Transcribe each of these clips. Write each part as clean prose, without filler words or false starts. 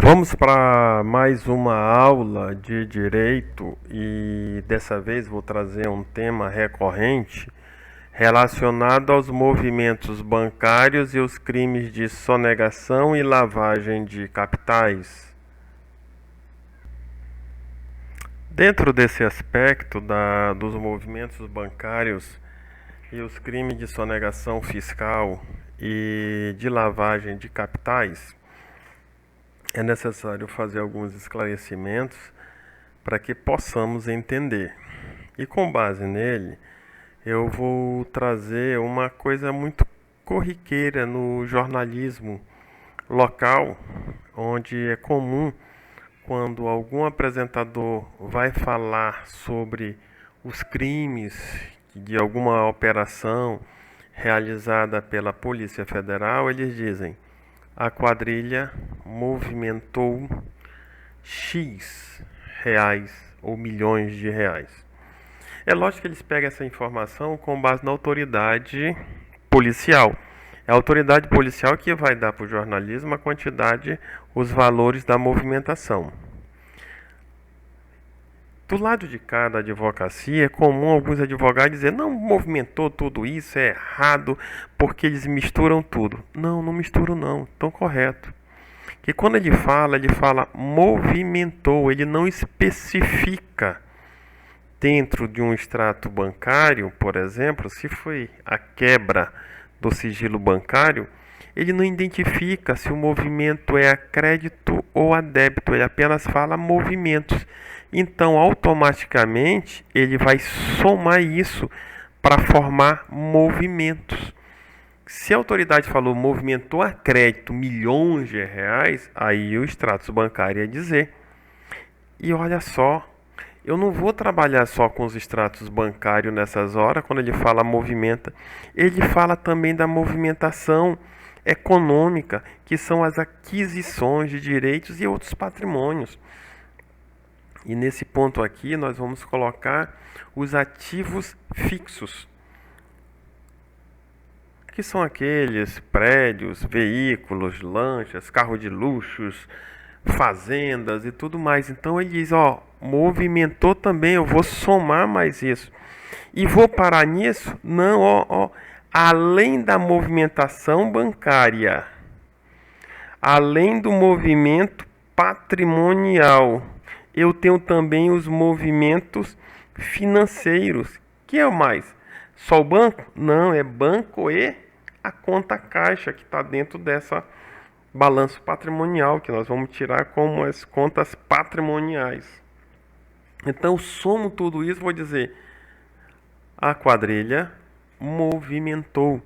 Vamos para mais uma aula de direito e dessa vez vou trazer um tema recorrente relacionado aos movimentos bancários e os crimes de sonegação e lavagem de capitais. Dentro desse aspecto dos movimentos bancários e os crimes de sonegação fiscal e de lavagem de capitais, é necessário fazer alguns esclarecimentos para que possamos entender. E com base nele, eu vou trazer uma coisa muito corriqueira no jornalismo local, onde é comum quando algum apresentador vai falar sobre os crimes de alguma operação realizada pela Polícia Federal, eles dizem: a quadrilha movimentou X reais ou milhões de reais. É lógico que eles pegam essa informação com base na autoridade policial. É a autoridade policial que vai dar para o jornalismo a quantidade, os valores da movimentação. Do lado de cá da advocacia, é comum alguns advogados dizer: não movimentou tudo isso, é errado, porque eles misturam tudo. Não, não misturam não, estão correto. Que quando ele fala movimentou, ele não especifica dentro de um extrato bancário, por exemplo, se foi a quebra do sigilo bancário, ele não identifica se o movimento é a crédito ou a débito, ele apenas fala movimentos. Então, automaticamente, ele vai somar isso para formar movimentos. Se a autoridade falou movimentou a crédito milhões de reais, aí o extrato bancário ia dizer. E olha só, eu não vou trabalhar só com os extratos bancários nessas horas, quando ele fala movimenta. Ele fala também da movimentação econômica, que são as aquisições de direitos e outros patrimônios. E nesse ponto aqui nós vamos colocar os ativos fixos, que são aqueles prédios, veículos, lanchas, carros de luxos, fazendas e tudo mais. Então ele diz, ó, movimentou também, eu vou somar mais isso. E vou parar nisso? Não, ó, além da movimentação bancária, além do movimento patrimonial, eu tenho também os movimentos financeiros. Que é o mais? Só o banco? Não, é banco e a conta caixa que está dentro dessa balanço patrimonial, que nós vamos tirar como as contas patrimoniais. Então, somo tudo isso, vou dizer, a quadrilha movimentou.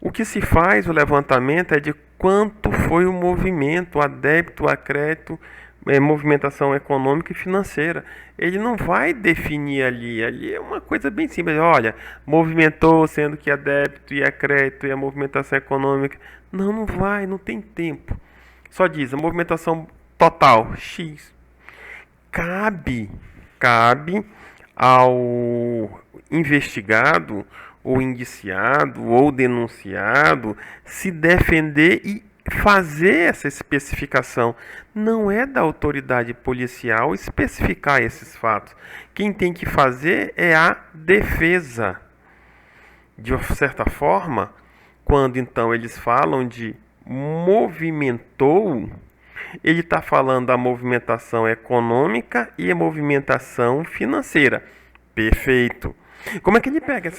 O que se faz, o levantamento, é de quanto foi o movimento, a débito, a crédito, movimentação econômica e financeira. Ele não vai definir ali é uma coisa bem simples. Olha, movimentou, sendo que a débito e a crédito e a movimentação econômica. Não, não vai, não tem tempo. Só diz, a movimentação total, X. Cabe ao investigado, ou indiciado, ou denunciado, se defender e fazer essa especificação. Não é da autoridade policial especificar esses fatos. Quem tem que fazer é a defesa. De certa forma, quando então eles falam de movimentou, ele está falando da movimentação econômica e a movimentação financeira. Perfeito. Como é que ele pega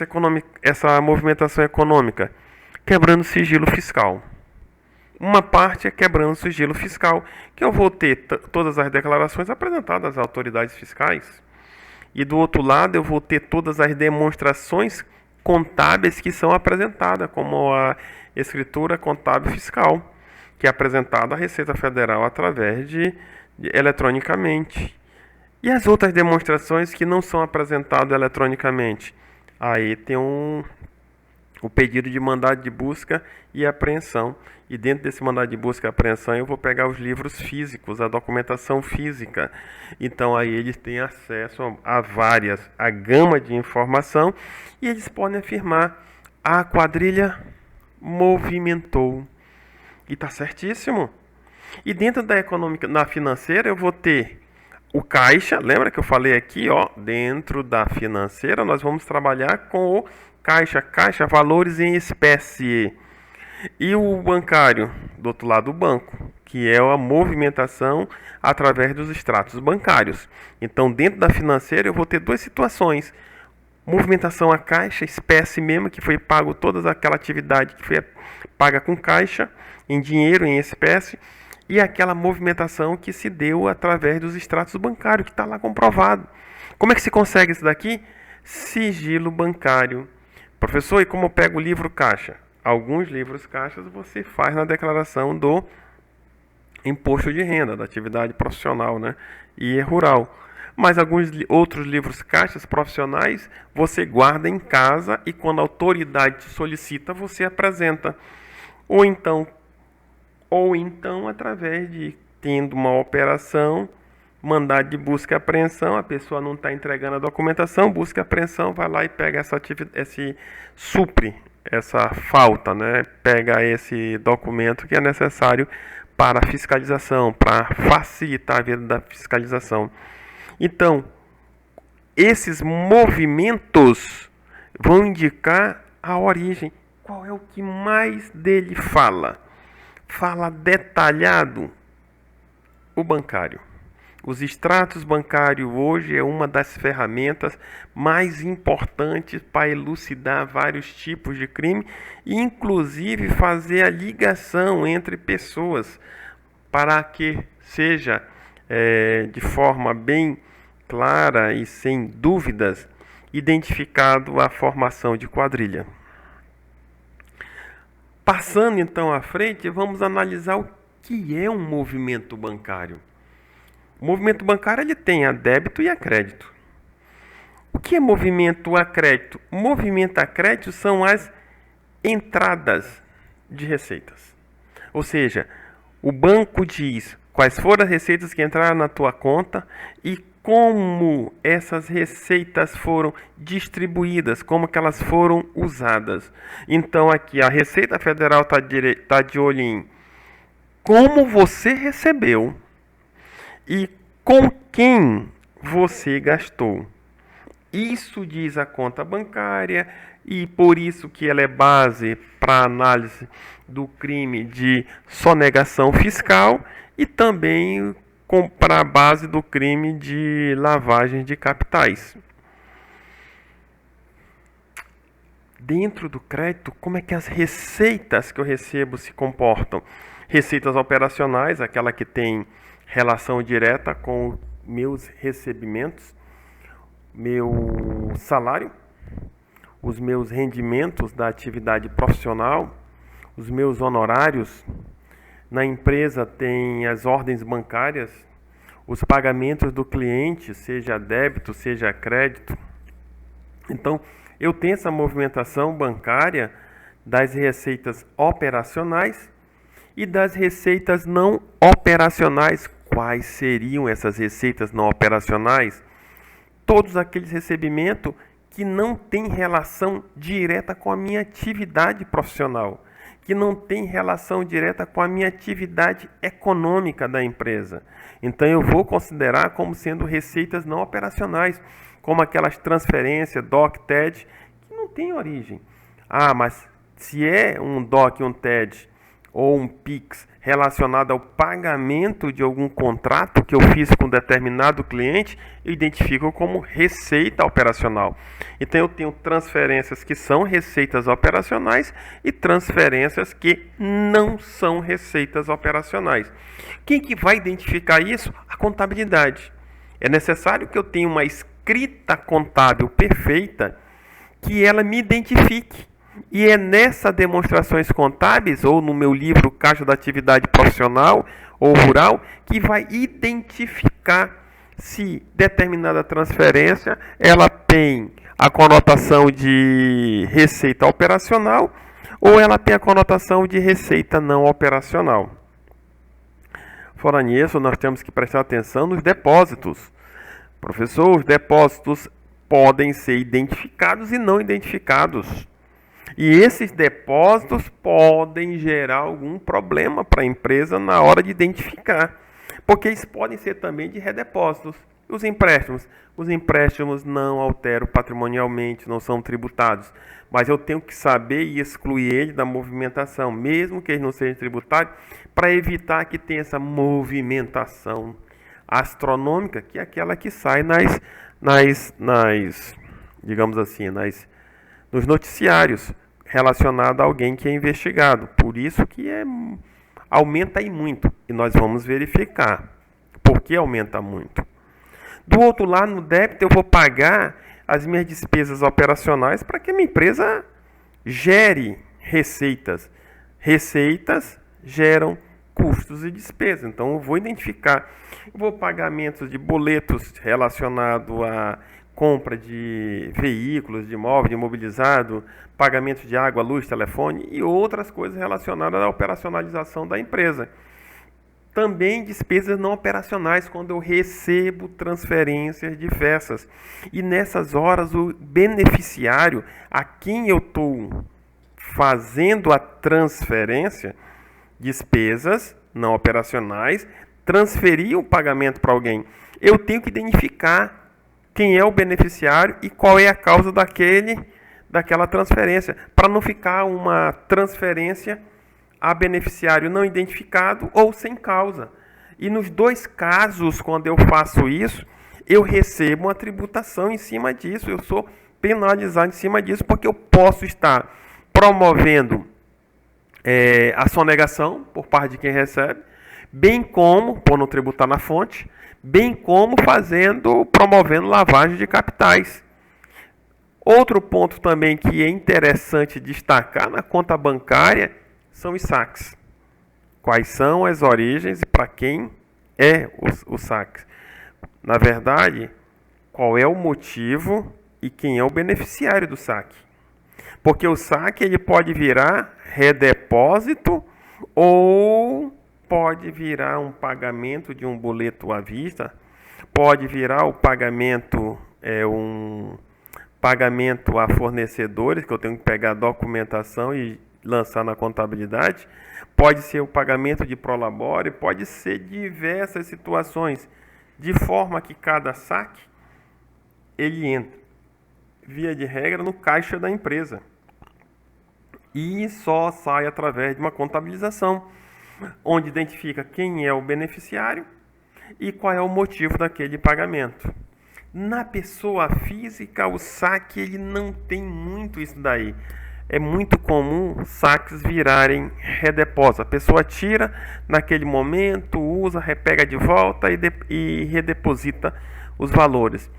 essa movimentação econômica? Quebrando sigilo fiscal. Uma parte é quebrando o sigilo fiscal, que eu vou ter todas as declarações apresentadas às autoridades fiscais. E do outro lado eu vou ter todas as demonstrações contábeis que são apresentadas, como a escritura contábil fiscal, que é apresentada à Receita Federal através de eletronicamente. E as outras demonstrações que não são apresentadas eletronicamente? Aí tem o pedido de mandado de busca e apreensão. E dentro desse mandado de busca e apreensão eu vou pegar os livros físicos, a documentação física. Então aí eles têm acesso a gama de informação e eles podem afirmar: a quadrilha movimentou. E está certíssimo. E dentro da econômica, na financeira, eu vou ter o caixa. Lembra que eu falei aqui, ó, dentro da financeira nós vamos trabalhar com o caixa, valores em espécie. E o bancário, do outro lado, o banco, que é a movimentação através dos extratos bancários. Então, dentro da financeira, eu vou ter duas situações: movimentação a caixa, espécie mesmo, que foi pago toda aquela atividade que foi paga com caixa, em dinheiro, em espécie, e aquela movimentação que se deu através dos extratos bancários, que está lá comprovado. Como é que se consegue isso daqui? Sigilo bancário. Professor, e como eu pego o livro caixa? Alguns livros caixas você faz na declaração do imposto de renda, da atividade profissional, né? E rural. Mas alguns outros livros caixas profissionais você guarda em casa e quando a autoridade te solicita, você apresenta. Ou então através de tendo uma operação, mandado de busca e apreensão, a pessoa não está entregando a documentação, busca e apreensão, vai lá e pega supre essa falta, né? Pega esse documento que é necessário para a fiscalização, para facilitar a vida da fiscalização. Então, esses movimentos vão indicar a origem. Qual é o que mais dele fala? Fala detalhado o bancário. Os extratos bancários hoje é uma das ferramentas mais importantes para elucidar vários tipos de crime e inclusive fazer a ligação entre pessoas para que seja de forma bem clara e sem dúvidas identificado a formação de quadrilha. Passando então à frente, vamos analisar o que é um movimento bancário. O movimento bancário ele tem a débito e a crédito. O que é movimento a crédito? Movimento a crédito são as entradas de receitas. Ou seja, o banco diz quais foram as receitas que entraram na tua conta e como essas receitas foram distribuídas, como que elas foram usadas. Então aqui a Receita Federal está de olho em como você recebeu e com quem você gastou. Isso diz a conta bancária e por isso que ela é base para análise do crime de sonegação fiscal e também para a base do crime de lavagem de capitais. Dentro do crédito, como é que as receitas que eu recebo se comportam? Receitas operacionais, aquela que tem relação direta com meus recebimentos, meu salário, os meus rendimentos da atividade profissional, os meus honorários. Na empresa tem as ordens bancárias, os pagamentos do cliente, seja débito, seja crédito. Então, eu tenho essa movimentação bancária das receitas operacionais e das receitas não operacionais. Quais seriam essas receitas não operacionais? Todos aqueles recebimentos que não têm relação direta com a minha atividade profissional, que não tem relação direta com a minha atividade econômica da empresa. Então eu vou considerar como sendo receitas não operacionais, como aquelas transferências, DOC, TED, que não tem origem. Ah, mas se é um DOC, um TED ou um PIX relacionado ao pagamento de algum contrato que eu fiz com determinado cliente, eu identifico como receita operacional. Então eu tenho transferências que são receitas operacionais e transferências que não são receitas operacionais. Quem que vai identificar isso? A contabilidade. É necessário que eu tenha uma escrita contábil perfeita que ela me identifique. E é nessas demonstrações contábeis, ou no meu livro Caixa da Atividade Profissional ou Rural, que vai identificar se determinada transferência ela tem a conotação de receita operacional ou ela tem a conotação de receita não operacional. Fora nisso, nós temos que prestar atenção nos depósitos. Professor, os depósitos podem ser identificados e não identificados. E esses depósitos podem gerar algum problema para a empresa na hora de identificar, porque eles podem ser também de redepósitos. Os empréstimos? Os empréstimos não alteram patrimonialmente, não são tributados, mas eu tenho que saber e excluir ele da movimentação, mesmo que eles não sejam tributados, para evitar que tenha essa movimentação astronômica, que é aquela que sai digamos assim, nos noticiários relacionado a alguém que é investigado. Por isso que aumenta aí muito. E nós vamos verificar por que aumenta muito. Do outro lado, no débito, eu vou pagar as minhas despesas operacionais para que a minha empresa gere receitas. Receitas geram custos e despesas. Então, eu vou identificar. Eu vou pagamentos de boletos relacionados a compra de veículos, de imóvel, de imobilizado, pagamento de água, luz, telefone e outras coisas relacionadas à operacionalização da empresa. Também despesas não operacionais, quando eu recebo transferências diversas. E nessas horas, o beneficiário a quem eu estou fazendo a transferência, despesas não operacionais, transferir o pagamento para alguém. Eu tenho que identificar quem é o beneficiário e qual é a causa daquela transferência, para não ficar uma transferência a beneficiário não identificado ou sem causa. E nos dois casos, quando eu faço isso, eu recebo uma tributação em cima disso, eu sou penalizado em cima disso, porque eu posso estar promovendo a sonegação por parte de quem recebe, bem como, por não tributar na fonte, bem como promovendo lavagem de capitais. Outro ponto também que é interessante destacar na conta bancária são os saques. Quais são as origens e para quem é os saques? Na verdade, qual é o motivo e quem é o beneficiário do saque? Porque o saque ele pode virar redepósito ou pode virar um pagamento de um boleto à vista, pode virar o pagamento, um pagamento a fornecedores, que eu tenho que pegar a documentação e lançar na contabilidade, pode ser o pagamento de prolabore, pode ser diversas situações, de forma que cada saque ele entra, via de regra, no caixa da empresa e só sai através de uma contabilização, onde identifica quem é o beneficiário e qual é o motivo daquele pagamento. Na pessoa física, o saque ele não tem muito isso daí. É muito comum saques virarem redepósito. A pessoa tira naquele momento, usa, repega de volta e redeposita os valores.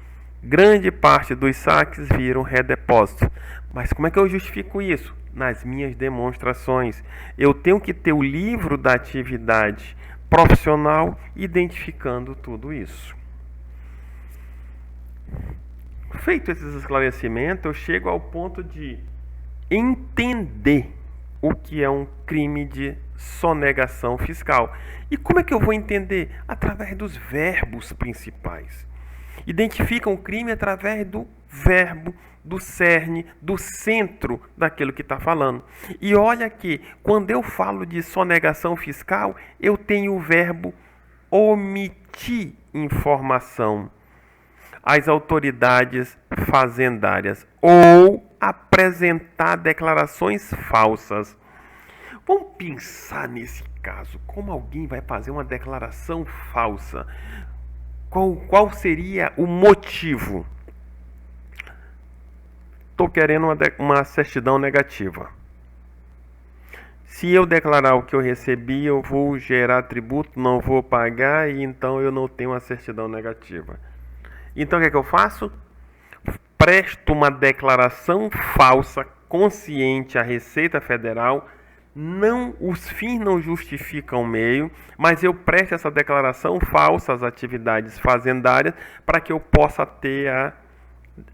Grande parte dos saques viram redepósito. Mas como é que eu justifico isso? Nas minhas demonstrações. Eu tenho que ter o livro da atividade profissional identificando tudo isso. Feito esses esclarecimentos, eu chego ao ponto de entender o que é um crime de sonegação fiscal. E como é que eu vou entender? Através dos verbos principais. Identificam o crime através do verbo, do cerne, do centro daquilo que está falando. E olha que, quando eu falo de sonegação fiscal, eu tenho o verbo omitir informação às autoridades fazendárias ou apresentar declarações falsas. Vamos pensar nesse caso, como alguém vai fazer uma declaração falsa? Qual seria o motivo? Estou querendo uma certidão negativa. Se eu declarar o que eu recebi, eu vou gerar tributo, não vou pagar e então eu não tenho uma certidão negativa. Então o que é que eu faço? Presto uma declaração falsa consciente à Receita Federal. Os fins não justificam o meio, mas eu presto essa declaração falsa às atividades fazendárias para que eu possa ter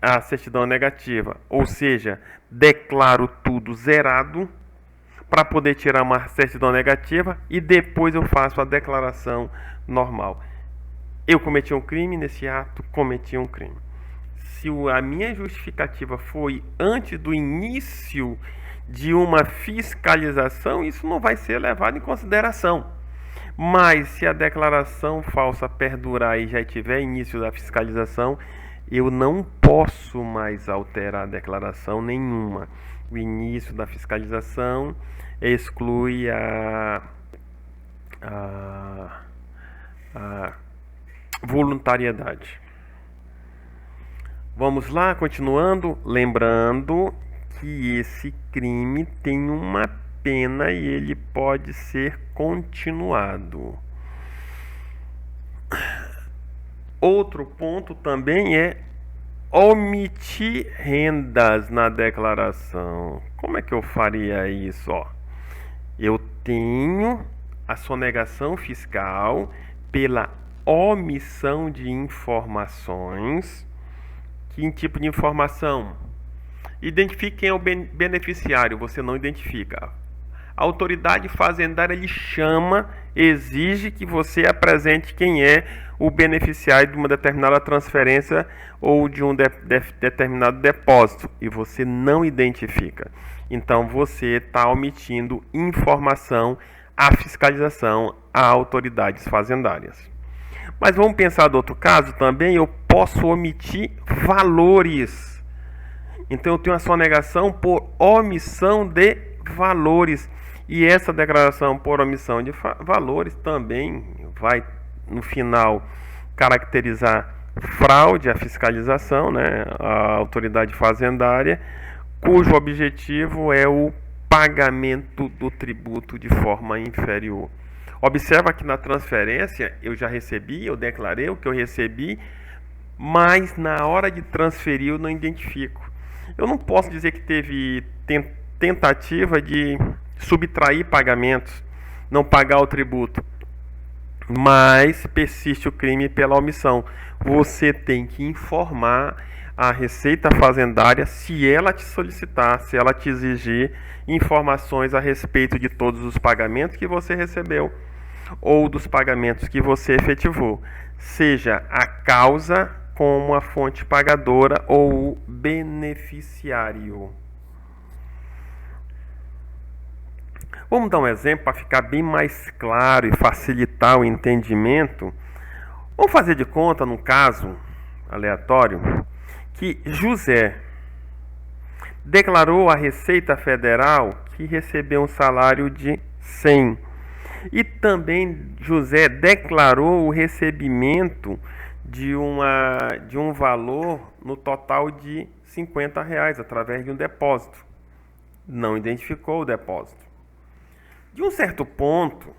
a certidão negativa. Ou seja, declaro tudo zerado para poder tirar uma certidão negativa e depois eu faço a declaração normal. Eu cometi um crime nesse ato, cometi um crime. Se a minha justificativa foi antes do início de uma fiscalização, isso não vai ser levado em consideração. Mas se a declaração falsa perdurar e já tiver início da fiscalização, eu não posso mais alterar a declaração nenhuma. O início da fiscalização exclui a voluntariedade. Vamos lá, continuando, lembrando que esse crime tem uma pena e ele pode ser continuado. Outro ponto também é omitir rendas na declaração. Como é que eu faria isso? Eu tenho a sonegação fiscal pela omissão de informações. Que tipo de informação? Identifique quem é o beneficiário, você não identifica. A autoridade fazendária lhe chama, exige que você apresente quem é o beneficiário de uma determinada transferência ou de um determinado depósito e você não identifica. Então você está omitindo informação à fiscalização a autoridades fazendárias. Mas vamos pensar do outro caso também, eu posso omitir valores. Então eu tenho a sonegação por omissão de valores. E essa declaração por omissão de valores também vai, no final, caracterizar fraude à fiscalização, né? A autoridade fazendária, cujo objetivo é o pagamento do tributo de forma inferior. Observa que na transferência eu já recebi, eu declarei o que eu recebi, mas na hora de transferir eu não identifico. Eu não posso dizer que teve tentativa de subtrair pagamentos, não pagar o tributo, mas persiste o crime pela omissão. Você tem que informar a Receita Fazendária se ela te solicitar, se ela te exigir informações a respeito de todos os pagamentos que você recebeu ou dos pagamentos que você efetivou, seja a causa como a fonte pagadora ou o beneficiário. Vamos dar um exemplo para ficar bem mais claro e facilitar o entendimento. Vamos fazer de conta, num caso aleatório, que José declarou à Receita Federal que recebeu um salário de 100. E também José declarou o recebimento de um valor no total de R$50 através de um depósito. Não identificou o depósito. De um certo ponto,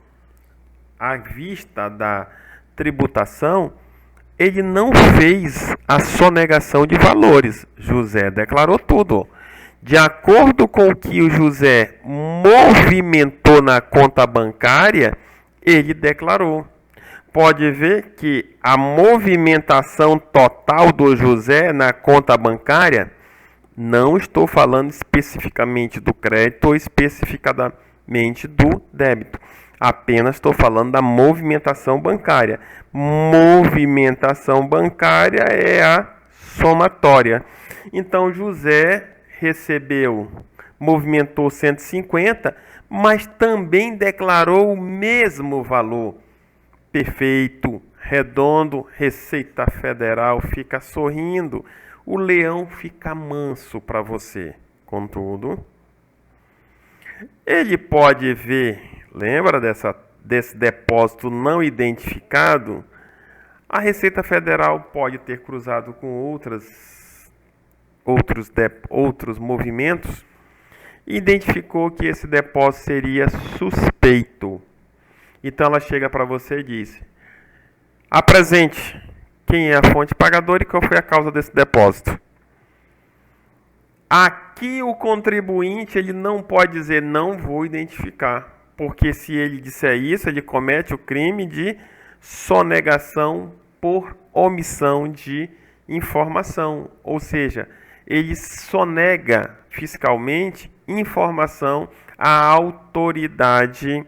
à vista da tributação, ele não fez a sonegação de valores. José declarou tudo. De acordo com o que o José movimentou na conta bancária, ele declarou. Pode ver que a movimentação total do José na conta bancária, não estou falando especificamente do crédito ou especificadamente do débito. Apenas estou falando da movimentação bancária. Movimentação bancária é a somatória. Então, José movimentou 150, mas também declarou o mesmo valor. Perfeito, redondo, Receita Federal fica sorrindo, o leão fica manso para você. Contudo, ele pode ver, lembra desse depósito não identificado? A Receita Federal pode ter cruzado com outros movimentos e identificou que esse depósito seria suspeito. Então ela chega para você e diz: apresente quem é a fonte pagadora e qual foi a causa desse depósito. Aqui o contribuinte ele não pode dizer não vou identificar, porque se ele disser isso, ele comete o crime de sonegação por omissão de informação, ou seja, ele sonega fiscalmente informação à autoridade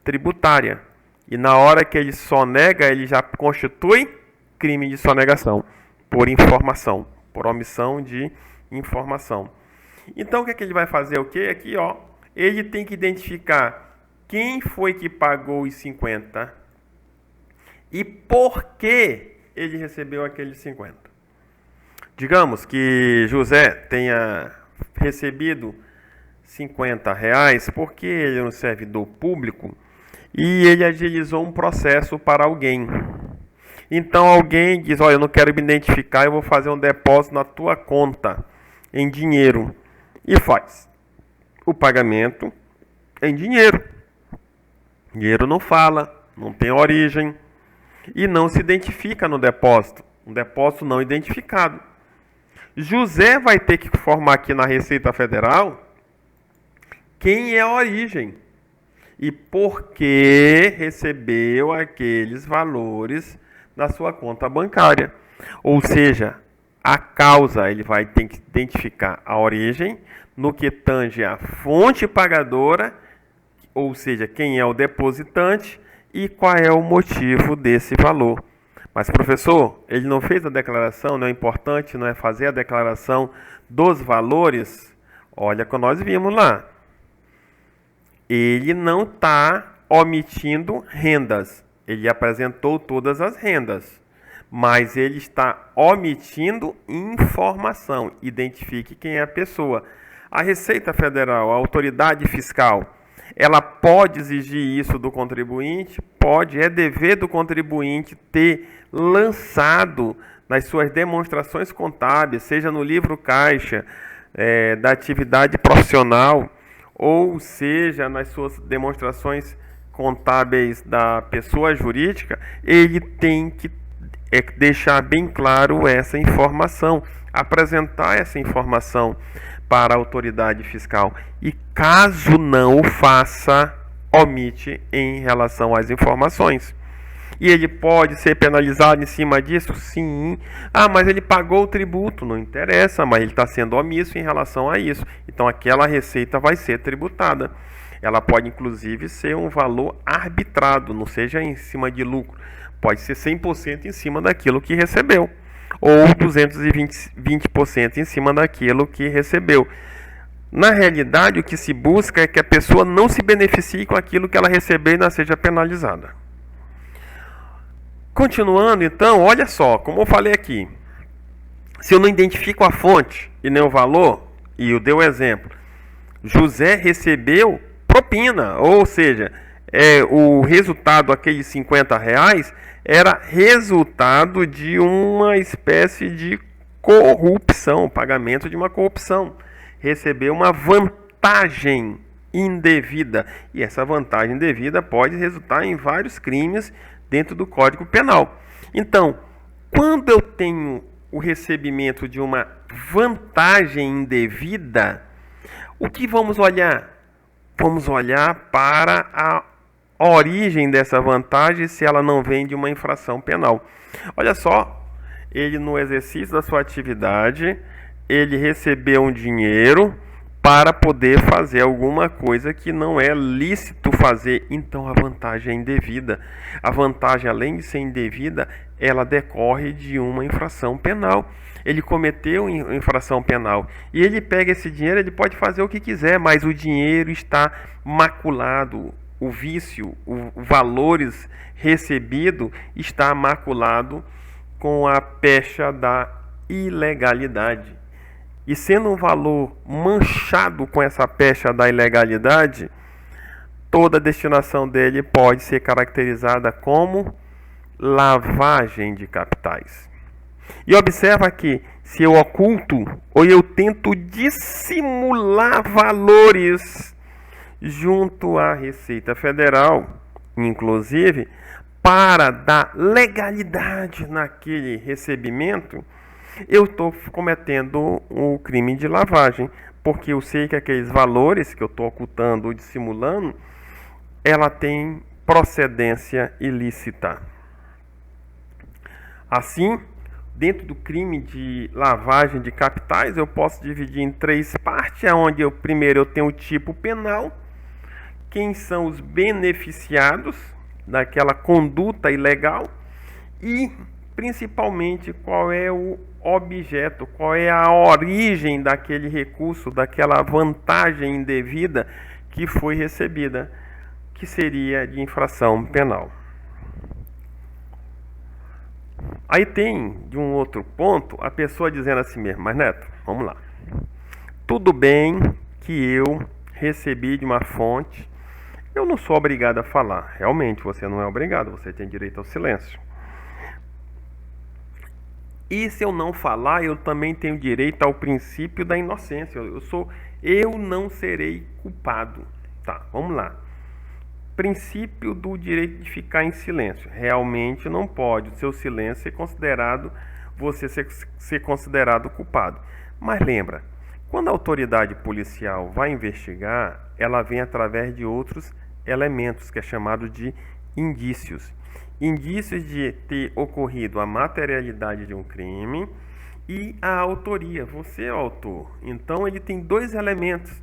tributária. E na hora que ele sonega, ele já constitui crime de sonegação por informação, por omissão de informação. Então, o que é que ele vai fazer? O quê? Aqui, ó, ele tem que identificar quem foi que pagou os 50 e por que ele recebeu aqueles 50. Digamos que José tenha recebido R$ 50 porque ele é um servidor público e ele agilizou um processo para alguém. Então alguém diz, olha, eu não quero me identificar, eu vou fazer um depósito na tua conta em dinheiro. E faz o pagamento em dinheiro. Dinheiro não fala, não tem origem e não se identifica no depósito. Um depósito não identificado. José vai ter que informar aqui na Receita Federal quem é a origem e por que recebeu aqueles valores na sua conta bancária. Ou seja, a causa, ele vai ter que identificar a origem no que tange a fonte pagadora, ou seja, quem é o depositante e qual é o motivo desse valor. Mas, professor, ele não fez a declaração, não é importante, não é fazer a declaração dos valores? Olha o que nós vimos lá. Ele não está omitindo rendas. Ele apresentou todas as rendas. Mas ele está omitindo informação. Identifique quem é a pessoa. A Receita Federal, a autoridade fiscal, ela pode exigir isso do contribuinte? Pode. É dever do contribuinte ter lançado nas suas demonstrações contábeis, seja no livro caixa da atividade profissional, ou seja nas suas demonstrações contábeis da pessoa jurídica, ele tem que deixar bem claro essa informação, apresentar essa informação para a autoridade fiscal. E caso não o faça, omite em relação às informações. E ele pode ser penalizado em cima disso? Sim. Ah, mas ele pagou o tributo. Não interessa, mas ele está sendo omisso em relação a isso. Então aquela receita vai ser tributada. Ela pode inclusive ser um valor arbitrado, não seja em cima de lucro. Pode ser 100% em cima daquilo que recebeu. Ou 220% em cima daquilo que recebeu. Na realidade, o que se busca é que a pessoa não se beneficie com aquilo que ela recebeu e não seja penalizada. Continuando, então, olha só, como eu falei aqui. Se eu não identifico a fonte e nem o valor, e eu dei o exemplo, José recebeu propina, ou seja, o resultado, aqueles R$ 50, era resultado de uma espécie de corrupção, pagamento de uma corrupção. Recebeu uma vantagem indevida. E essa vantagem indevida pode resultar em vários crimes dentro do Código Penal. Então, quando eu tenho o recebimento de uma vantagem indevida, o que vamos olhar? Vamos olhar para a origem dessa vantagem, se ela não vem de uma infração penal. Olha só, ele no exercício da sua atividade, ele recebeu um dinheiro para poder fazer alguma coisa que não é lícito fazer. Então a vantagem é indevida. A vantagem, além de ser indevida, ela decorre de uma infração penal. Ele cometeu infração penal e ele pega esse dinheiro, ele pode fazer o que quiser, mas o dinheiro está maculado. O vício, os valores recebidos está maculado com a pecha da ilegalidade. E sendo um valor manchado com essa pecha da ilegalidade, toda a destinação dele pode ser caracterizada como lavagem de capitais. E observa que se eu oculto ou eu tento dissimular valores junto à Receita Federal, inclusive, para dar legalidade naquele recebimento, eu estou cometendo o crime de lavagem, porque eu sei que aqueles valores que eu estou ocultando ou dissimulando, ela tem procedência ilícita. Assim, dentro do crime de lavagem de capitais, eu posso dividir em 3 partes, onde primeiro eu tenho o tipo penal, quem são os beneficiados daquela conduta ilegal e principalmente qual é o objeto, qual é a origem daquele recurso, daquela vantagem indevida que foi recebida, que seria de infração penal. Aí tem, de um outro ponto, a pessoa dizendo assim mesmo, mas Neto, vamos lá. Tudo bem que eu recebi de uma fonte, eu não sou obrigado a falar. Realmente, você não é obrigado, você tem direito ao silêncio. E se eu não falar, eu também tenho direito ao princípio da inocência. Eu não serei culpado. Tá, vamos lá. Princípio do direito de ficar em silêncio. Realmente não pode o seu silêncio ser considerado, você ser considerado culpado. Mas lembra, quando a autoridade policial vai investigar, ela vem através de outros elementos, que é chamado de indícios. Indícios de ter ocorrido a materialidade de um crime e a autoria. Você é o autor. Então ele tem dois elementos.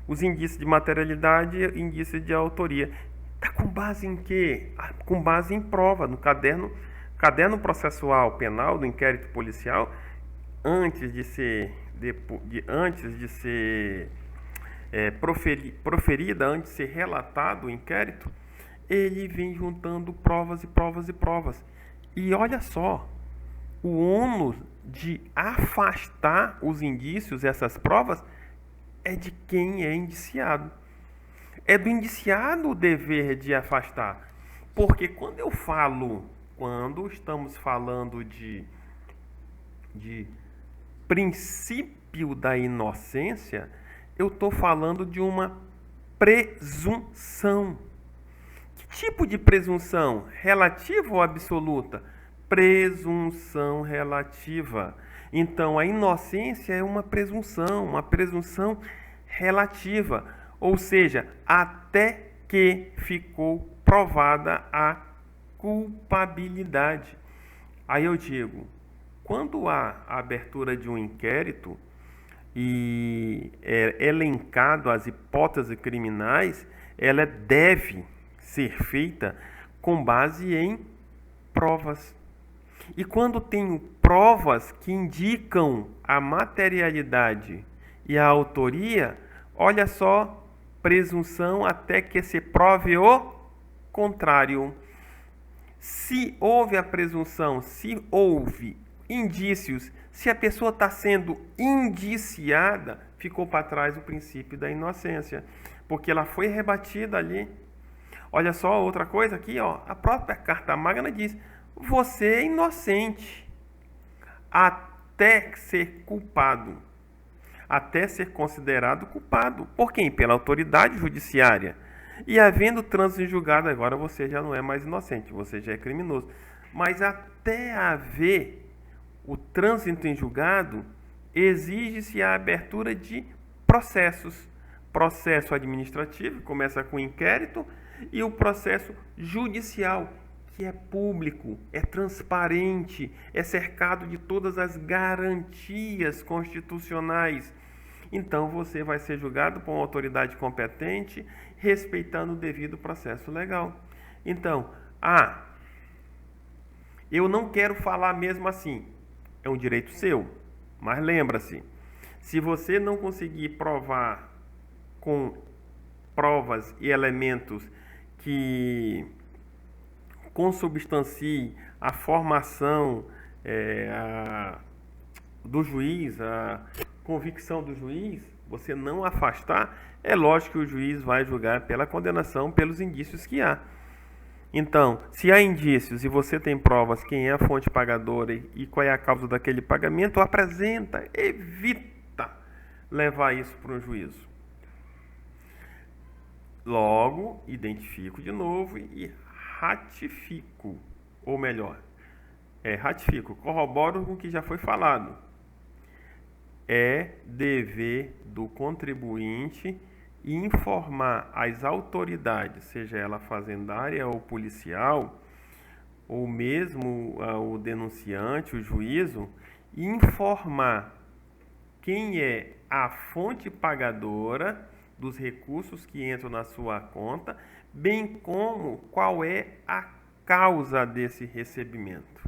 Os indícios de materialidade e indícios de autoria. Está com base em quê? Com base em prova, no caderno processual penal do inquérito policial, antes de ser proferida, antes de ser relatado o inquérito, ele vem juntando provas e provas e provas. E olha só, o ônus de afastar os indícios, essas provas, é de quem é indiciado. É do indiciado o dever de afastar. Porque quando estamos falando de princípio da inocência, eu estou falando de uma presunção. Que tipo de presunção? Relativa ou absoluta? Presunção relativa. Então, a inocência é uma presunção relativa, ou seja, até que ficou provada a culpabilidade. Aí eu digo, quando há a abertura de um inquérito e é elencado as hipóteses criminais, ela deve ser feita com base em provas. E quando tenho provas que indicam a materialidade e a autoria, olha só, presunção até que se prove o contrário. Se houve a presunção, se houve indícios, se a pessoa está sendo indiciada, ficou para trás o princípio da inocência, porque ela foi rebatida ali. Olha só outra coisa aqui, ó, a própria Carta Magna diz: você é inocente até ser culpado, até ser considerado culpado. Por quem? Pela autoridade judiciária. E havendo trânsito em julgado, agora você já não é mais inocente, você já é criminoso. Mas até haver o trânsito em julgado, exige-se a abertura de processos. Processo administrativo, que começa com inquérito, e o processo judicial, que é público, é transparente, é cercado de todas as garantias constitucionais. Então você vai ser julgado por uma autoridade competente, respeitando o devido processo legal. Então, eu não quero falar mesmo assim. É um direito seu. Mas lembra-se, se você não conseguir provar com provas e elementos que consubstanciem a formação do juiz, a convicção do juiz, você não afastar, é lógico que o juiz vai julgar pela condenação, pelos indícios que há. Então, se há indícios e você tem provas, quem é a fonte pagadora e qual é a causa daquele pagamento, apresenta, evita levar isso para um juízo. Logo, identifico de novo e ratifico, ou melhor, ratifico, corroboro com o que já foi falado. É dever do contribuinte informar as autoridades, seja ela fazendária ou policial, ou mesmo o denunciante, o juízo, informar quem é a fonte pagadora dos recursos que entram na sua conta, bem como qual é a causa desse recebimento.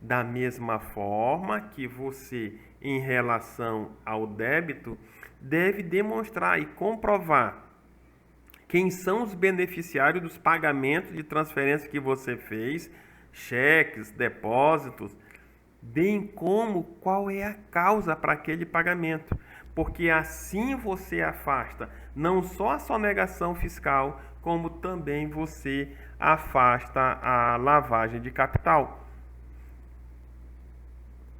Da mesma forma que você, em relação ao débito, deve demonstrar e comprovar quem são os beneficiários dos pagamentos de transferência que você fez, cheques, depósitos, bem como qual é a causa para aquele pagamento. Porque assim você afasta não só a sonegação fiscal, como também você afasta a lavagem de capital.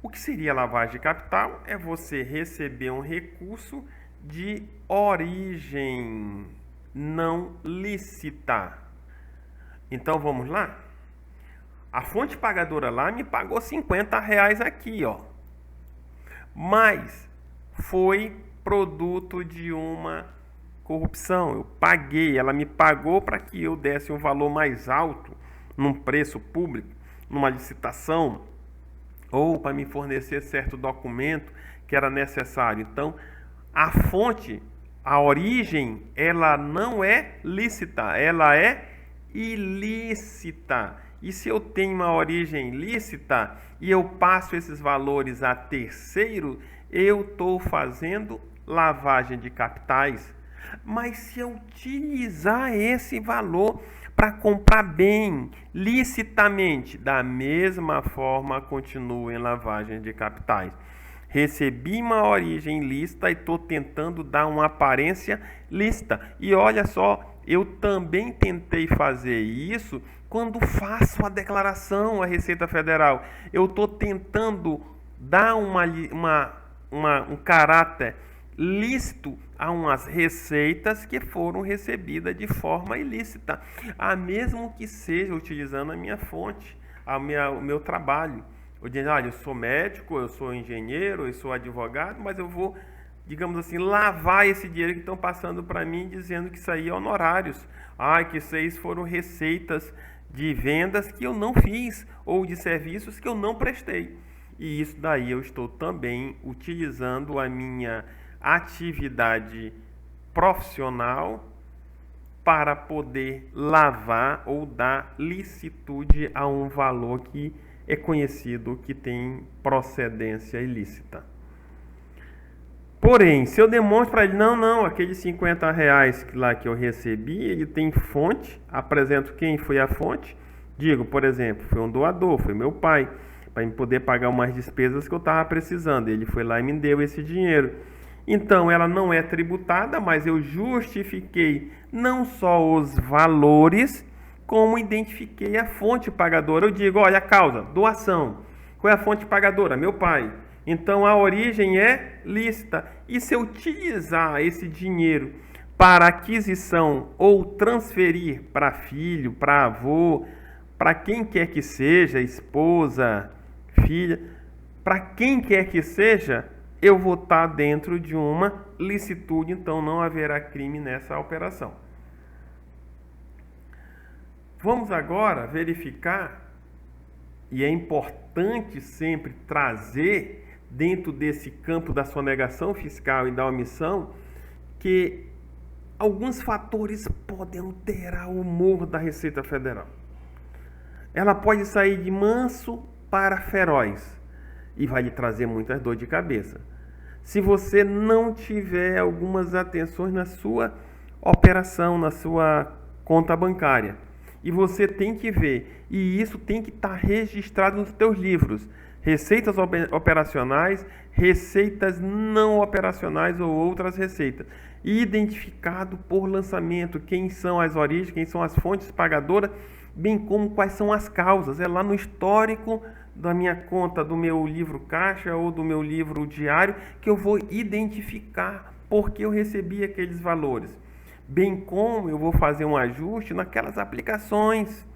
O que seria lavagem de capital? É você receber um recurso de origem não lícita. Então vamos lá? A fonte pagadora lá me pagou R$ 50 aqui, ó. Mas foi produto de uma corrupção. Eu paguei, ela me pagou para que eu desse um valor mais alto num preço público, numa licitação, ou para me fornecer certo documento que era necessário. Então, a fonte, a origem, ela não é lícita, ela é ilícita. E se eu tenho uma origem lícita e eu passo esses valores a terceiro, eu estou fazendo lavagem de capitais. Mas se eu utilizar esse valor para comprar bem, licitamente, da mesma forma continuo em lavagem de capitais. Recebi uma origem lícita e estou tentando dar uma aparência lícita. E olha só, eu também tentei fazer isso quando faço a declaração à Receita Federal. Eu estou tentando dar um caráter lícito a umas receitas que foram recebidas de forma ilícita, mesmo que seja utilizando a minha fonte, o meu trabalho. Eu digo, olha, eu sou médico, eu sou engenheiro, eu sou advogado, mas eu vou, digamos assim, lavar esse dinheiro que estão passando para mim, dizendo que isso aí é honorários. Que isso foram receitas de vendas que eu não fiz, ou de serviços que eu não prestei. E isso daí eu estou também utilizando a minha atividade profissional para poder lavar ou dar licitude a um valor que é conhecido que tem procedência ilícita. Porém, se eu demonstro para ele, não, aqueles R$ 50 lá que eu recebi, ele tem fonte, apresento quem foi a fonte, digo, por exemplo, foi um doador, foi meu pai, para eu poder pagar umas despesas que eu estava precisando. Ele foi lá e me deu esse dinheiro. Então, ela não é tributada, mas eu justifiquei não só os valores, como identifiquei a fonte pagadora. Eu digo, olha, a causa, doação. Qual é a fonte pagadora? Meu pai. Então, a origem é lícita. E se eu utilizar esse dinheiro para aquisição ou transferir para filho, para avô, para quem quer que seja, esposa, filha, para quem quer que seja, eu vou estar dentro de uma licitude, então não haverá crime nessa operação. Vamos agora verificar, e é importante sempre trazer dentro desse campo da sonegação fiscal e da omissão, que alguns fatores podem alterar o humor da Receita Federal. Ela pode sair de manso para feroz e vai lhe trazer muita dor de cabeça. Se você não tiver algumas atenções na sua operação, na sua conta bancária. E você tem que ver, e isso tem que estar registrado nos teus livros. Receitas operacionais, receitas não operacionais ou outras receitas. Identificado por lançamento, quem são as origens, quem são as fontes pagadoras, bem como quais são as causas. É lá no histórico da minha conta, do meu livro caixa ou do meu livro diário, que eu vou identificar porque eu recebi aqueles valores. Bem como eu vou fazer um ajuste naquelas aplicações,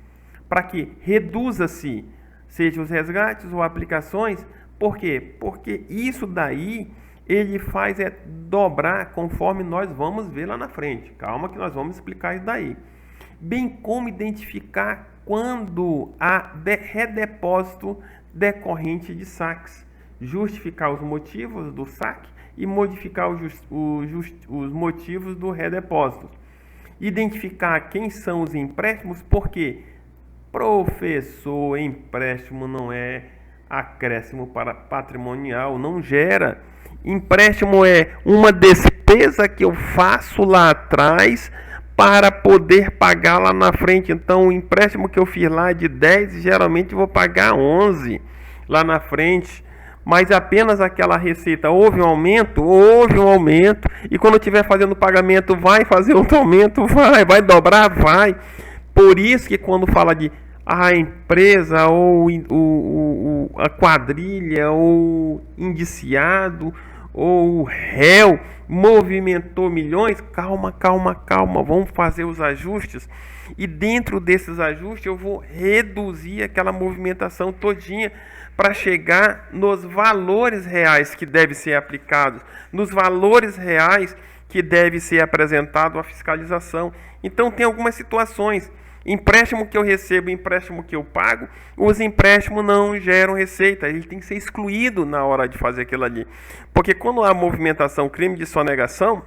para que reduza-se, seja os resgates ou aplicações. Por quê? Porque isso daí ele faz dobrar conforme nós vamos ver lá na frente. Calma que nós vamos explicar isso daí. Bem como identificar quando há redepósito decorrente de saques, justificar os motivos do saque e modificar os motivos do redepósito. Identificar quem são os empréstimos, porque professor, empréstimo não é acréscimo para patrimonial, não gera. Empréstimo é uma despesa que eu faço lá atrás para poder pagar lá na frente. Então, o empréstimo que eu fiz lá de 10, geralmente eu vou pagar 11 lá na frente. Mas apenas aquela receita, houve um aumento, e quando eu estiver fazendo o pagamento, vai fazer outro aumento, vai dobrar, vai. Por isso que quando fala de a empresa ou a quadrilha ou indiciado ou réu movimentou milhões, calma, vamos fazer os ajustes e dentro desses ajustes eu vou reduzir aquela movimentação todinha para chegar nos valores reais que devem ser aplicados, nos valores reais que deve ser apresentado à fiscalização. Então tem algumas situações. Empréstimo que eu recebo, empréstimo que eu pago, os empréstimos não geram receita. Ele tem que ser excluído na hora de fazer aquilo ali. Porque quando há movimentação, crime de sonegação,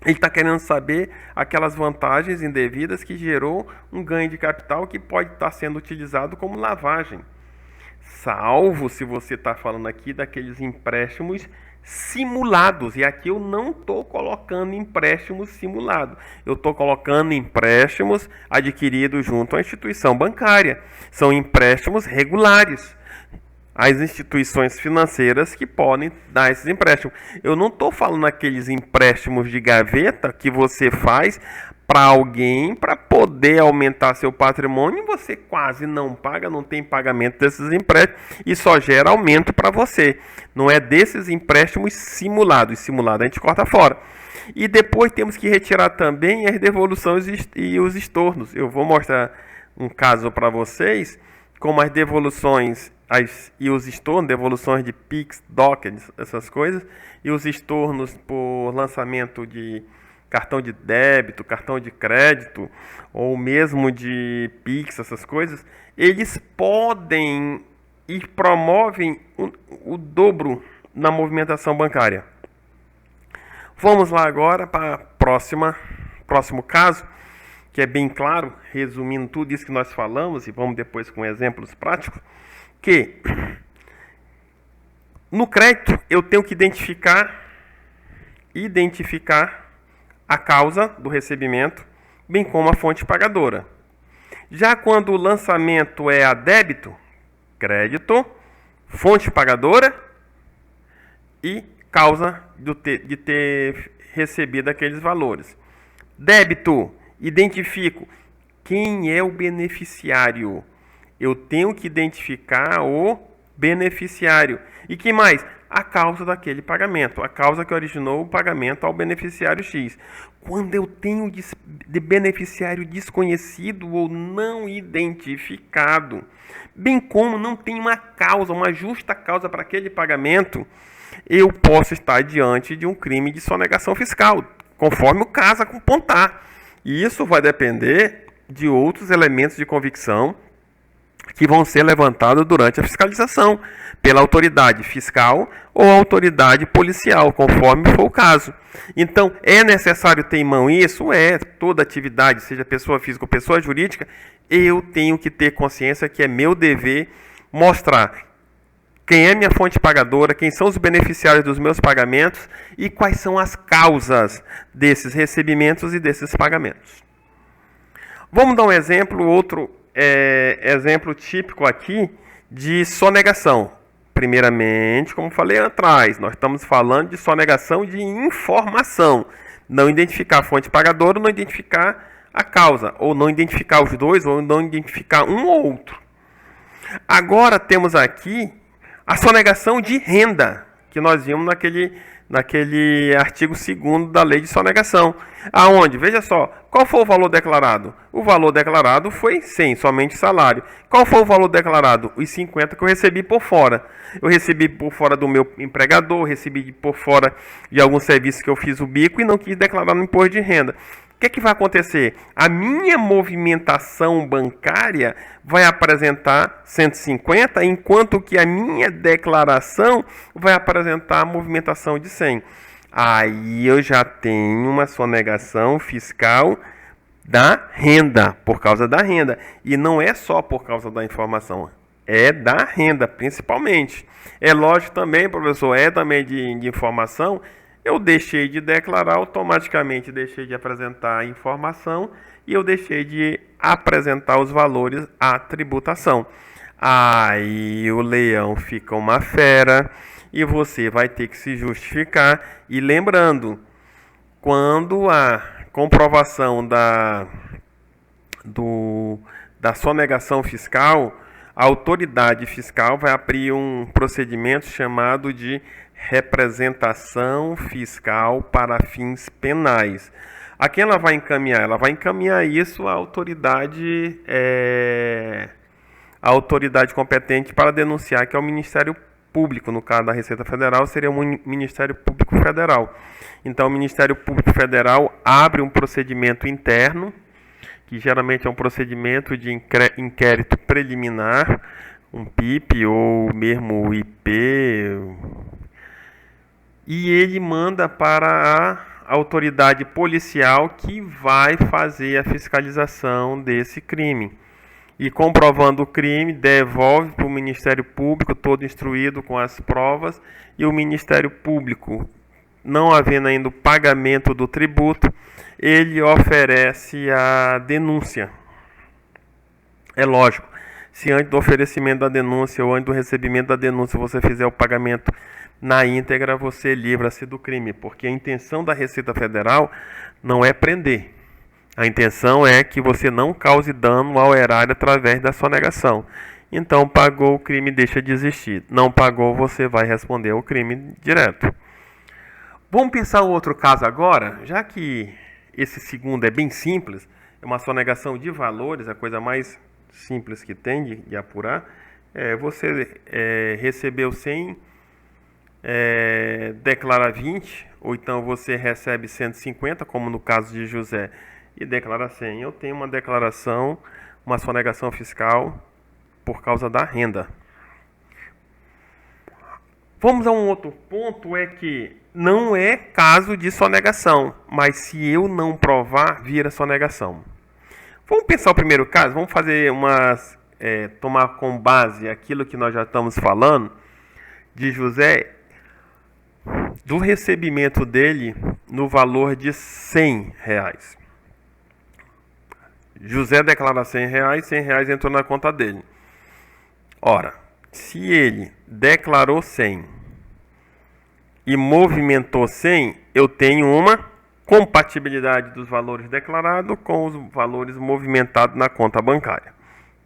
ele está querendo saber aquelas vantagens indevidas que gerou um ganho de capital que pode estar sendo utilizado como lavagem. Salvo se você está falando aqui daqueles empréstimos simulados. E aqui eu não estou colocando empréstimos simulados. Eu estou colocando empréstimos adquiridos junto à instituição bancária. São empréstimos regulares. As instituições financeiras que podem dar esses empréstimos. Eu não estou falando aqueles empréstimos de gaveta que você faz para alguém para poder aumentar seu patrimônio e você quase não paga, não tem pagamento desses empréstimos e só gera aumento para você. Não é desses empréstimos simulados. Simulado a gente corta fora. E depois temos que retirar também as devoluções e os estornos. Eu vou mostrar um caso para vocês como as devoluções e os estornos, devoluções de PIX, DOC, essas coisas, e os estornos por lançamento de cartão de débito, cartão de crédito, ou mesmo de Pix, essas coisas, eles podem e promovem o dobro na movimentação bancária. Vamos lá agora para próximo caso, que é bem claro, resumindo tudo isso que nós falamos, e vamos depois com exemplos práticos, que no crédito eu tenho que identificar a causa do recebimento, bem como a fonte pagadora. Já quando o lançamento é a débito, crédito, fonte pagadora e causa de ter recebido aqueles valores. Débito, identifico quem é o beneficiário. Eu tenho que identificar o beneficiário. E que mais? A causa daquele pagamento, a causa que originou o pagamento ao beneficiário X. Quando eu tenho de beneficiário desconhecido ou não identificado, bem como não tem uma causa, uma justa causa para aquele pagamento, eu posso estar diante de um crime de sonegação fiscal, conforme o caso apontar. E isso vai depender de outros elementos de convicção que vão ser levantados durante a fiscalização pela autoridade fiscal ou autoridade policial, conforme for o caso. Então, é necessário ter em mão isso? Toda atividade, seja pessoa física ou pessoa jurídica, eu tenho que ter consciência que é meu dever mostrar quem é minha fonte pagadora, quem são os beneficiários dos meus pagamentos e quais são as causas desses recebimentos e desses pagamentos. Vamos dar um exemplo, exemplo típico aqui de sonegação. Primeiramente, como falei atrás, nós estamos falando de sonegação de informação. Não identificar a fonte pagadora, não identificar a causa, ou não identificar os dois, ou não identificar um ou outro. Agora temos aqui a sonegação de renda, que nós vimos naquele artigo 2º da lei de sonegação. Aonde? Veja só, qual foi o valor declarado? O valor declarado foi 100, somente salário. Qual foi o valor declarado? Os 50 que eu recebi por fora. Eu recebi por fora do meu empregador, recebi por fora de algum serviço que eu fiz o bico e não quis declarar no imposto de renda. O que vai acontecer? A minha movimentação bancária vai apresentar 150, enquanto que a minha declaração vai apresentar a movimentação de 100. Aí eu já tenho uma sonegação fiscal da renda, por causa da renda. E não é só por causa da informação. É da renda, principalmente. É lógico também, professor, é também de informação. Eu deixei de declarar, automaticamente deixei de apresentar a informação e eu deixei de apresentar os valores à tributação. Aí o leão fica uma fera e você vai ter que se justificar. E lembrando, quando a comprovação da sonegação fiscal, a autoridade fiscal vai abrir um procedimento chamado de representação fiscal para fins penais. A quem ela vai encaminhar? Ela vai encaminhar isso à autoridade competente para denunciar, que é o Ministério Público. No caso da Receita Federal, seria o Ministério Público Federal. Então, o Ministério Público Federal abre um procedimento interno, que geralmente é um procedimento de inquérito preliminar, um PIP ou mesmo o IP, e ele manda para a autoridade policial que vai fazer a fiscalização desse crime. E comprovando o crime, devolve para o Ministério Público, todo instruído com as provas, e o Ministério Público, não havendo ainda o pagamento do tributo, ele oferece a denúncia. É lógico, se antes do oferecimento da denúncia ou antes do recebimento da denúncia você fizer o pagamento na íntegra, você livra-se do crime, porque a intenção da Receita Federal não é prender. A intenção é que você não cause dano ao erário através da sonegação. Então, pagou, o crime deixa de existir. Não pagou, você vai responder ao crime direto. Vamos pensar um outro caso agora, já que esse segundo é bem simples, é uma sonegação de valores, a coisa mais simples que tem de apurar. Você recebeu 100, declara 20, ou então você recebe 150, como no caso de José, e declara 100. Eu tenho uma declaração, uma sonegação fiscal por causa da renda. Vamos a um outro ponto, é que não é caso de sonegação, mas se eu não provar, vira sonegação. Vamos pensar o primeiro caso, vamos fazer tomar como base aquilo que nós já estamos falando, de José, do recebimento dele no valor de R$100. José declara R$100, R$100 entrou na conta dele. Ora, se ele declarou 100 e movimentou 100, eu tenho uma compatibilidade dos valores declarados com os valores movimentados na conta bancária.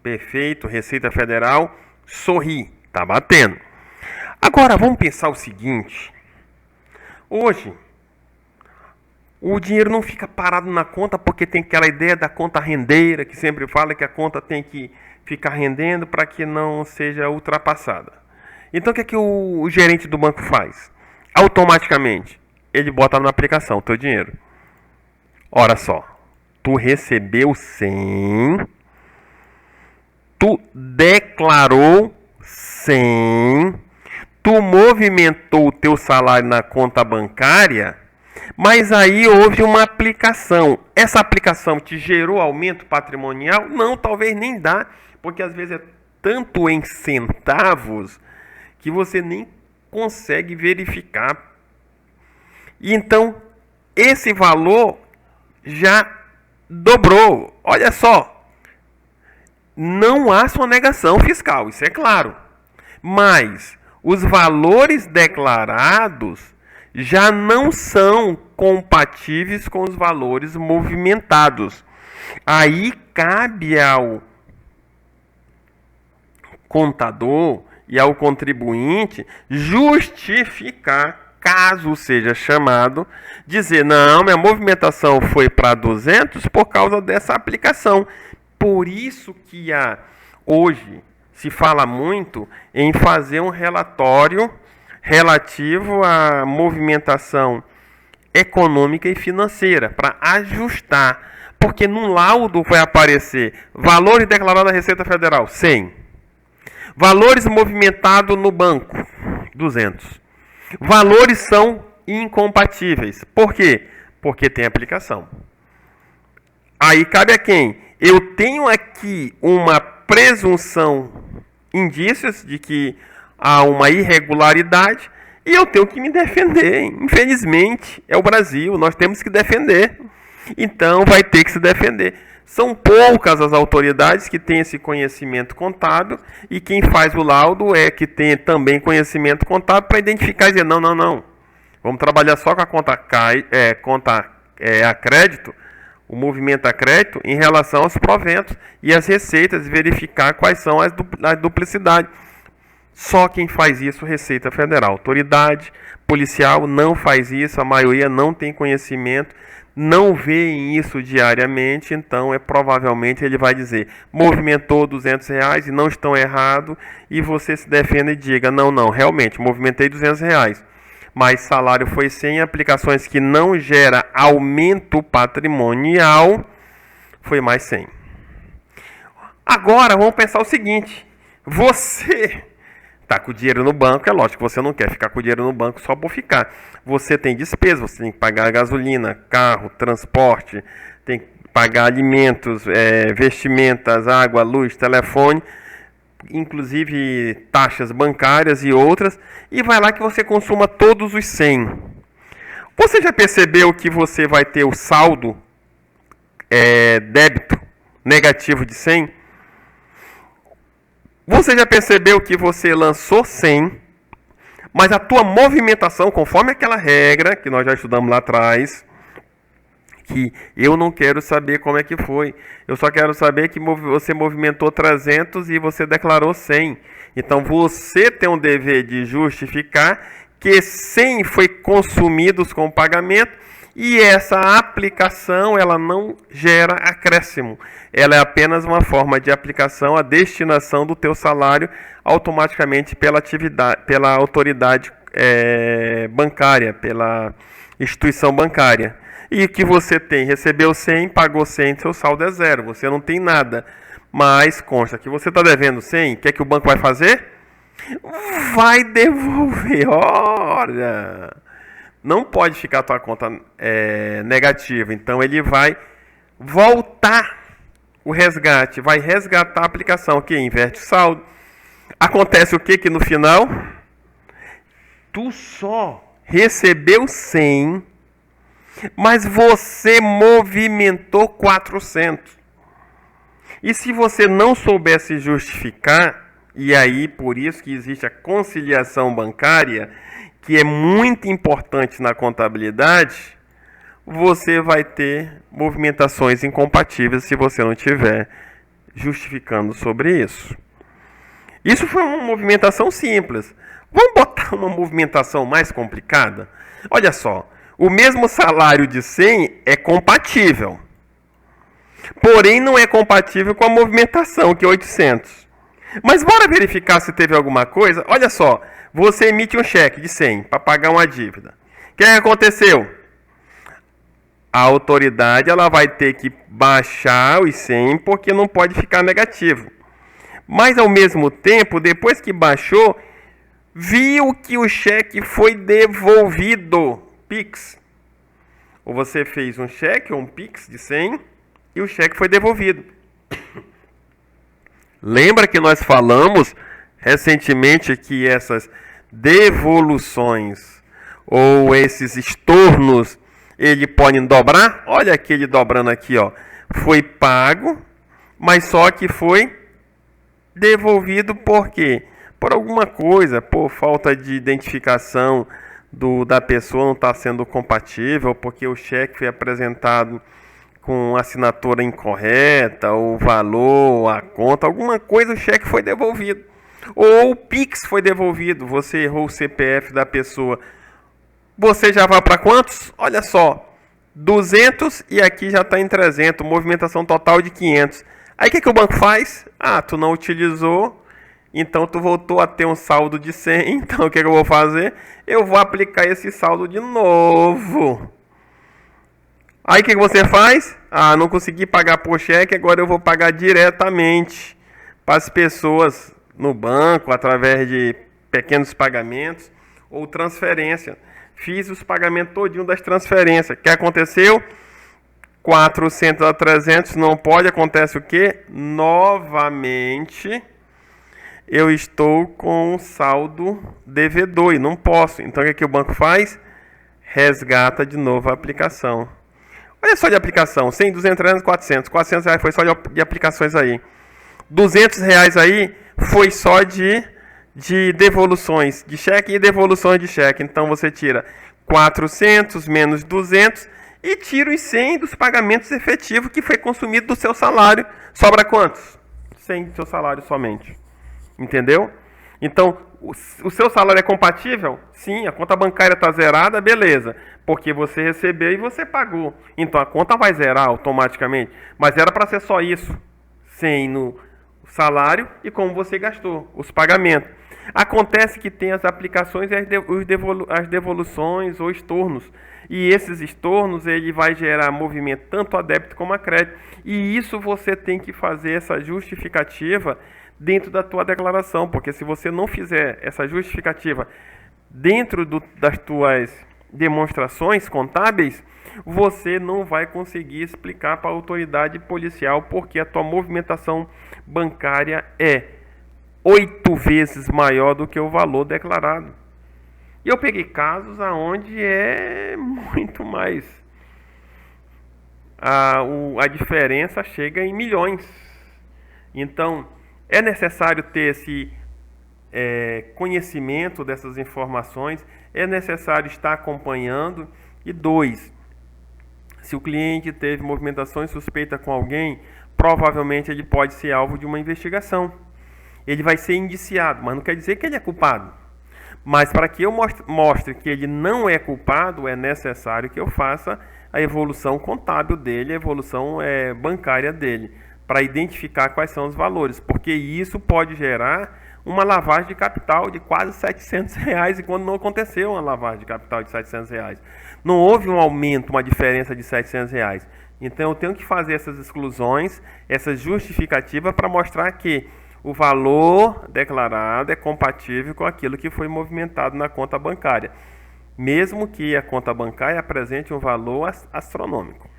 Perfeito, Receita Federal, sorri, tá batendo. Agora, vamos pensar o seguinte. Hoje, o dinheiro não fica parado na conta porque tem aquela ideia da conta rendeira, que sempre fala que a conta tem que ficar rendendo para que não seja ultrapassada. Então, o que é que o gerente do banco faz? Automaticamente, ele bota na aplicação o teu dinheiro. Ora só, tu recebeu 100, tu declarou 100, tu movimentou o teu salário na conta bancária, mas aí houve uma aplicação. Essa aplicação te gerou aumento patrimonial? Não, talvez nem dá, porque às vezes é tanto em centavos que você nem consegue verificar. E então, esse valor já dobrou. Olha só, não há sonegação fiscal, isso é claro. Mas os valores declarados já não são compatíveis com os valores movimentados. Aí cabe ao contador e ao contribuinte justificar, caso seja chamado, dizer, não, minha movimentação foi para 200 por causa dessa aplicação. Por isso que hoje se fala muito em fazer um relatório relativo à movimentação econômica e financeira, para ajustar, porque no laudo vai aparecer valores declarados à Receita Federal, 100. Valores movimentados no banco, 200. Valores são incompatíveis. Por quê? Porque tem aplicação. Aí cabe a quem? Eu tenho aqui uma presunção indícios de que há uma irregularidade e eu tenho que me defender. Infelizmente, é o Brasil, nós temos que defender. Então, vai ter que se defender. São poucas as autoridades que têm esse conhecimento contábil e quem faz o laudo é que tem também conhecimento contábil para identificar e dizer, não, não, não. Vamos trabalhar só com a conta a crédito, o movimento a crédito em relação aos proventos e as receitas, verificar quais são as duplicidades. Só quem faz isso, Receita Federal. Autoridade policial não faz isso, a maioria não tem conhecimento, não veem isso diariamente, então provavelmente ele vai dizer, movimentou R$200 e não estão errado, e você se defenda e diga, não, não, realmente, movimentei R$200. Mas salário foi 100, aplicações que não gera aumento patrimonial, foi mais 100. Agora, vamos pensar o seguinte, você está com o dinheiro no banco, é lógico que você não quer ficar com o dinheiro no banco só por ficar. Você tem despesas, você tem que pagar gasolina, carro, transporte, tem que pagar alimentos, vestimentas, água, luz, telefone, inclusive taxas bancárias e outras, e vai lá que você consuma todos os 100. Você já percebeu que você vai ter o saldo débito negativo de 100? Você já percebeu que você lançou 100, mas a tua movimentação, conforme aquela regra que nós já estudamos lá atrás, que eu não quero saber como é que foi, eu só quero saber que você movimentou 300 e você declarou 100. Então você tem um dever de justificar que 100 foi consumidos com pagamento e essa aplicação ela não gera acréscimo. Ela é apenas uma forma de aplicação, a destinação do teu salário automaticamente pela autoridade bancária, pela instituição bancária. E o que você tem? Recebeu 100, pagou 100, seu saldo é zero, você não tem nada. Mas consta que você está devendo 100, o que é que o banco vai fazer? Vai devolver, olha! Não pode ficar a tua conta negativa, então ele vai voltar o resgate, vai resgatar a aplicação, que inverte o saldo. Acontece o que no final? Tu só recebeu 100, mas você movimentou 400. E se você não soubesse justificar, e aí por isso que existe a conciliação bancária, que é muito importante na contabilidade, você vai ter movimentações incompatíveis se você não tiver justificando sobre isso. Isso foi uma movimentação simples. Vamos botar uma movimentação mais complicada? Olha só, o mesmo salário de 100 é compatível. Porém, não é compatível com a movimentação, que é 800. Mas bora verificar se teve alguma coisa? Olha só, você emite um cheque de 100 para pagar uma dívida. O que aconteceu? A autoridade ela vai ter que baixar os 100 porque não pode ficar negativo. Mas, ao mesmo tempo, depois que baixou, viu que o cheque foi devolvido. Pix. Ou você fez um cheque ou um Pix de 100 e o cheque foi devolvido. Lembra que nós falamos recentemente que essas devoluções ou esses estornos, ele podem dobrar? Olha aquele dobrando aqui, ó. Foi pago, mas só que foi devolvido por quê? Por alguma coisa, por falta de identificação da pessoa não está sendo compatível, porque o cheque foi apresentado com assinatura incorreta, o valor, a conta, alguma coisa, o cheque foi devolvido. Ou o Pix foi devolvido, você errou o CPF da pessoa. Você já vai para quantos? Olha só, 200 e aqui já está em 300, movimentação total de 500. Aí o que o banco faz? Ah, tu não utilizou, então tu voltou a ter um saldo de 100, então o que eu vou fazer? Eu vou aplicar esse saldo de novo. Aí o que você faz? Ah, não consegui pagar por cheque, agora eu vou pagar diretamente para as pessoas no banco, através de pequenos pagamentos ou transferência. Fiz os pagamentos todinho das transferências. O que aconteceu? 400 a 300 não pode, acontece o quê? Novamente, eu estou com um saldo devedor e não posso. Então o que, que o banco faz? Resgata de novo a aplicação. Olha só de aplicação, 100, 200, 300, 400. 400 reais foi só de aplicações aí. 200 reais aí foi só de devoluções de cheque e devoluções de cheque. Então você tira 400 menos 200 e tira os 100 dos pagamentos efetivos que foi consumido do seu salário. Sobra quantos? 100 do seu salário somente. Entendeu? Então, o seu salário é compatível? Sim, a conta bancária está zerada, beleza. Porque você recebeu e você pagou. Então a conta vai zerar automaticamente. Mas era para ser só isso. 100 no salário e como você gastou, os pagamentos. Acontece que tem as aplicações e as devoluções ou estornos. E esses estornos ele vai gerar movimento tanto a débito como a crédito. E isso você tem que fazer essa justificativa dentro da tua declaração, porque se você não fizer essa justificativa dentro das tuas demonstrações contábeis, você não vai conseguir explicar para a autoridade policial porque a tua movimentação bancária é 8 vezes maior do que o valor declarado. E eu peguei casos aonde é muito mais. A diferença chega em milhões. Então, é necessário ter esse conhecimento dessas informações, é necessário estar acompanhando. E 2, se o cliente teve movimentações suspeitas com alguém, provavelmente ele pode ser alvo de uma investigação. Ele vai ser indiciado, mas não quer dizer que ele é culpado. Mas para que eu mostre que ele não é culpado, é necessário que eu faça a evolução contábil dele, a evolução bancária dele, para identificar quais são os valores, porque isso pode gerar uma lavagem de capital de quase R$700, enquanto não aconteceu uma lavagem de capital de R$700. Não houve um aumento, uma diferença de R$700. Então eu tenho que fazer essas exclusões, essa justificativa para mostrar que o valor declarado é compatível com aquilo que foi movimentado na conta bancária, mesmo que a conta bancária apresente um valor astronômico.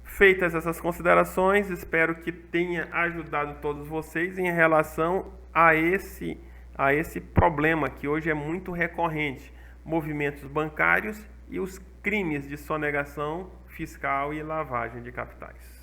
Feitas essas considerações, espero que tenha ajudado todos vocês em relação a esse problema que hoje é muito recorrente, movimentos bancários e os crimes de sonegação fiscal e lavagem de capitais.